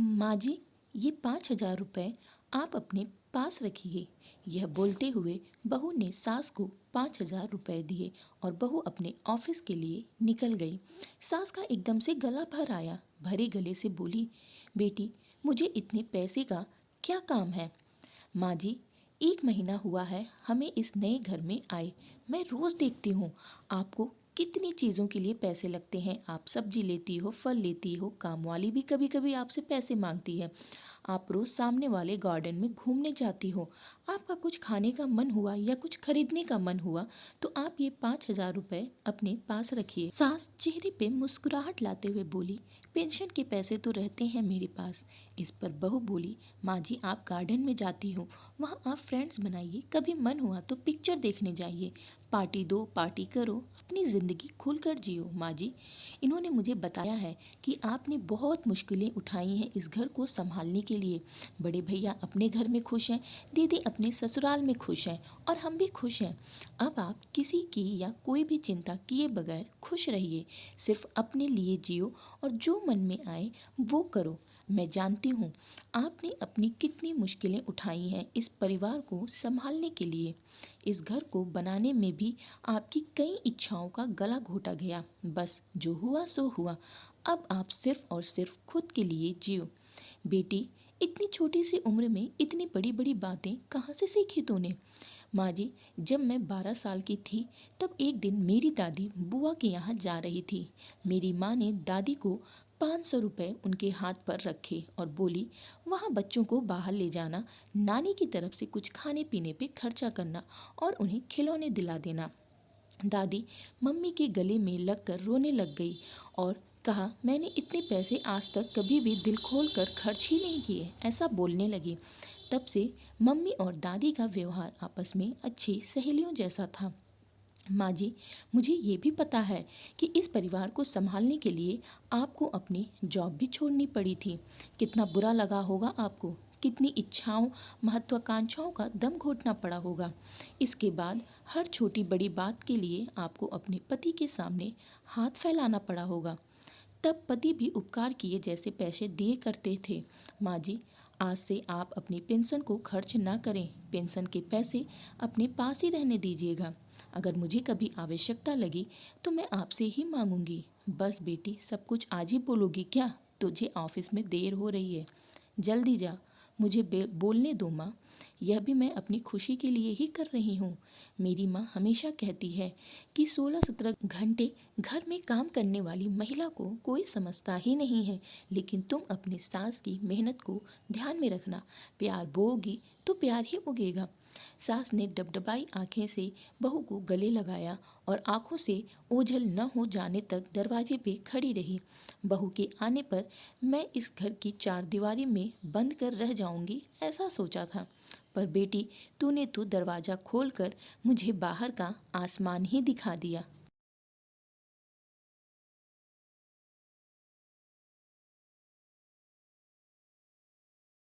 माँ जी, ये 5,000 रुपये आप अपने पास रखिए। यह बोलते हुए बहू ने सास को 5,000 रुपये दिए और बहू अपने ऑफिस के लिए निकल गई। सास का एकदम से गला भर आया। भरे गले से बोली, बेटी मुझे इतने पैसे का क्या काम है? माँ जी, 1 महीना हुआ है हमें इस नए घर में आए। मैं रोज़ देखती हूँ आपको कितनी चीज़ों के लिए पैसे लगते हैं। आप सब्जी लेती हो, फल लेती हो, काम वाली भी कभी कभी आपसे पैसे मांगती है। आप रोज़ सामने वाले गार्डन में घूमने जाती हो। आपका कुछ खाने का मन हुआ या कुछ खरीदने का मन हुआ तो आप ये 5,000 रुपये अपने पास रखिए। सास चेहरे पे मुस्कुराहट लाते हुए बोली, पेंशन के पैसे तो रहते हैं मेरे पास। इस पर बहू बोली, माँ जी आप गार्डन में जाती हो, वहाँ आप फ्रेंड्स बनाइए, कभी मन हुआ तो पिक्चर देखने जाइए, पार्टी दो, पार्टी करो, अपनी ज़िंदगी खुलकर जियो। माँ जी, इन्होंने मुझे बताया है कि आपने बहुत मुश्किलें उठाई हैं इस घर को संभालने के लिए। बड़े भैया अपने घर में खुश हैं, दीदी अपने ससुराल में खुश हैं और हम भी खुश हैं। अब आप किसी की या कोई भी चिंता किए बगैर खुश रहिए, सिर्फ अपने लिए जियो और जो मन में आए वो करो। मैं जानती हूँ आपने अपनी कितनी मुश्किलें उठाई हैं इस परिवार को संभालने के लिए। इस घर को बनाने में भी आपकी कई इच्छाओं का गला घोटा गया। बस जो हुआ सो हुआ। अब आप सिर्फ और सिर्फ खुद के लिए जियो। बेटी, इतनी छोटी सी उम्र में इतनी बड़ी बड़ी बातें कहाँ से सीखी तूने? माँ जी, जब मैं 12 साल की थी तब एक दिन मेरी दादी बुआ के यहाँ जा रही थी। मेरी माँ ने दादी को 500 रुपये उनके हाथ पर रखे और बोली, वहाँ बच्चों को बाहर ले जाना, नानी की तरफ से कुछ खाने पीने पे खर्चा करना और उन्हें खिलौने दिला देना। दादी मम्मी के गले में लगकर रोने लग गई और कहा, मैंने इतने पैसे आज तक कभी भी दिल खोल कर खर्च ही नहीं किए, ऐसा बोलने लगी। तब से मम्मी और दादी का व्यवहार आपस में अच्छी सहेलियों जैसा था। माँ जी, मुझे ये भी पता है कि इस परिवार को संभालने के लिए आपको अपनी जॉब भी छोड़नी पड़ी थी। कितना बुरा लगा होगा आपको, कितनी इच्छाओं महत्वाकांक्षाओं का दम घोटना पड़ा होगा। इसके बाद हर छोटी बड़ी बात के लिए आपको अपने पति के सामने हाथ फैलाना पड़ा होगा। तब पति भी उपकार किए जैसे पैसे दिए करते थे। माँ जी, आज से आप अपनी पेंशन को खर्च ना करें। पेंशन के पैसे अपने पास ही रहने दीजिएगा। अगर मुझे कभी आवश्यकता लगी तो मैं आपसे ही मांगूंगी। बस बेटी, सब कुछ आज ही बोलोगी क्या? तुझे ऑफिस में देर हो रही है, जल्दी जा। मुझे बोलने दो माँ, यह भी मैं अपनी खुशी के लिए ही कर रही हूँ। मेरी माँ हमेशा कहती है कि 16-17 घंटे घर में काम करने वाली महिला को कोई समझता ही नहीं है, लेकिन तुम अपनी सास की मेहनत को ध्यान में रखना। प्यार बोओगी तो प्यार ही उगेगा। सास ने डबडबाई आंखें से बहू को गले लगाया और आंखों से ओझल न हो जाने तक दरवाजे पे खड़ी रही। बहू के आने पर मैं इस घर की 4 दीवारी में बंद कर रह जाऊंगी ऐसा सोचा था, पर बेटी तूने तो दरवाज़ा खोलकर मुझे बाहर का आसमान ही दिखा दिया।